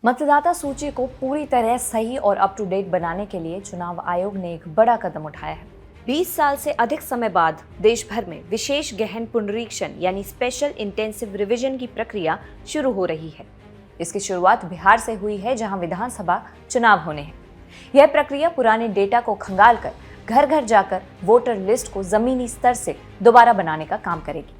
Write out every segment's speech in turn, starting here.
मतदाता सूची को पूरी तरह सही और अप टू डेट बनाने के लिए चुनाव आयोग ने एक बड़ा कदम उठाया है। 20 साल से अधिक समय बाद देश भर में विशेष गहन पुनरीक्षण यानी स्पेशल इंटेंसिव रिवीजन की प्रक्रिया शुरू हो रही है। इसकी शुरुआत बिहार से हुई है, जहां विधानसभा चुनाव होने हैं। यह प्रक्रिया पुराने डेटा को खंगाल कर घर घर जाकर वोटर लिस्ट को जमीनी स्तर से दोबारा बनाने का काम करेगी।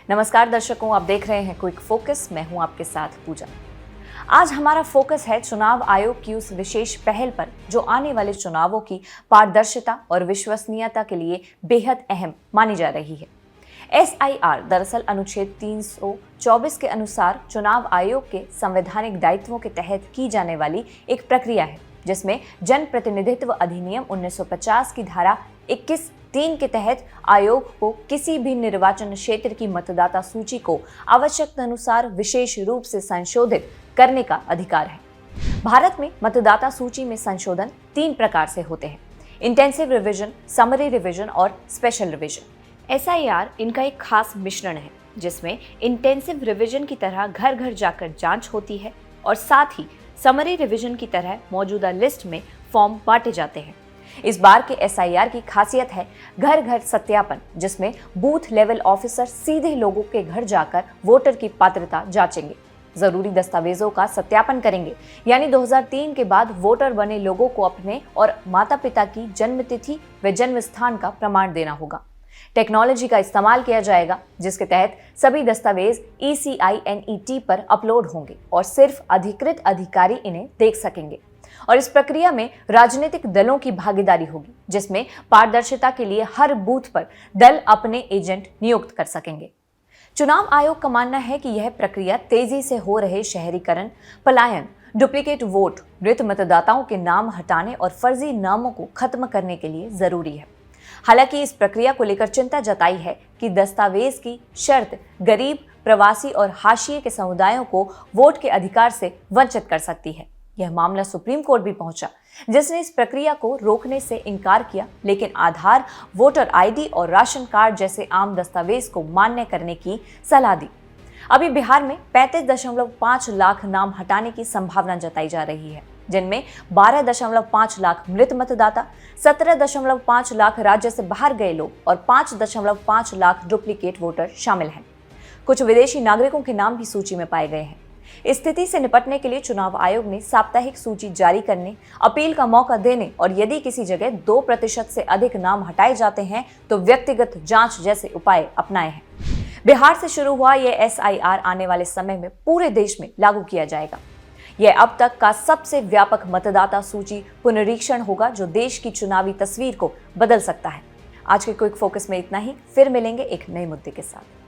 नमस्कार दर्शकों, आप देख रहे हैं क्विक फोकस। मैं हूं आपके साथ पूजा। आज हमारा फोकस है चुनाव आयोग की उस विशेष पहल पर जो आने वाले चुनावों की पारदर्शिता और विश्वसनीयता के लिए बेहद अहम मानी जा रही है। SIR दरअसल अनुच्छेद 324 के अनुसार चुनाव आयोग के संवैधानिक दायित्वों के तहत की जाने वाली एक प्रक्रिया है, जिसमें जन प्रतिनिधित्व अधिनियम 1950 की धारा 21(3) के तहत आयोग को किसी भी निर्वाचन क्षेत्र की मतदाता सूची को आवश्यकतानुसार विशेष रूप से संशोधित करने का अधिकार है। भारत में मतदाता सूची में संशोधन 3 प्रकार से होते हैं: इंटेंसिव रिवीजन, समरी रिवीजन और स्पेशल रिवीजन। SIR इनका एक खास मिश्रण है, जिसमें इंटेंसिव रिवीजन की तरह घर घर जाकर जांच होती है और साथ ही समरी रिवीजन की तरह मौजूदा लिस्ट में फॉर्म बांटे जाते हैं। इस बार के SIR की खासियत है घर घर सत्यापन, जिसमें बूथ लेवल ऑफिसर सीधे लोगों के घर जाकर वोटर की पात्रता जांचेंगे, जरूरी दस्तावेजों का सत्यापन करेंगे। यानी 2003 के बाद वोटर बने लोगों को अपने और माता पिता की जन्म तिथि व जन्म स्थान का प्रमाण देना होगा। टेक्नोलॉजी का इस्तेमाल किया जाएगा, जिसके तहत सभी दस्तावेज ECINET पर अपलोड होंगे और सिर्फ अधिकृत अधिकारी इन्हें देख सकेंगे। और इस प्रक्रिया में राजनीतिक दलों की भागीदारी होगी, जिसमें पारदर्शिता के लिए हर बूथ पर दल अपने एजेंट नियुक्त कर सकेंगे। चुनाव आयोग का मानना है कि यह प्रक्रिया तेजी से हो रहे शहरीकरण, पलायन, डुप्लीकेट वोट, मृत मतदाताओं के नाम हटाने और फर्जी नामों को खत्म करने के लिए जरूरी है। हालांकि इस प्रक्रिया को लेकर चिंता जताई है कि दस्तावेज की शर्त गरीब, प्रवासी और हाशिए के समुदायों को वोट के अधिकार से वंचित कर सकती है। यह मामला सुप्रीम कोर्ट भी पहुंचा, जिसने इस प्रक्रिया को रोकने से इनकार किया, लेकिन आधार, वोटर ID और राशन कार्ड जैसे आम दस्तावेज को मान्य करने की सलाह दी। अभी बिहार में 35.5 लाख नाम हटाने की संभावना जताई जा रही है, जिनमें 12.5 लाख मृत मतदाता, 17.5 लाख राज्य से बाहर गए लोग और 5.5 लाख डुप्लीकेट वोटर शामिल हैं। कुछ विदेशी नागरिकों के नाम भी सूची में पाए गए हैं। इस स्थिति से निपटने के लिए चुनाव आयोग ने साप्ताहिक सूची जारी करने, अपील का मौका देने और यदि किसी जगह 2% से अधिक नाम हटाए जाते हैं तो व्यक्तिगत जांच जैसे उपाय अपनाए हैं। बिहार से शुरू हुआ यह SIR आने वाले समय में पूरे देश में लागू किया जाएगा। यह अब तक का सबसे व्यापक मतदाता सूची पुनरीक्षण होगा, जो देश की चुनावी तस्वीर को बदल सकता है। आज के क्विक फोकस में इतना ही। फिर मिलेंगे एक नए मुद्दे के साथ।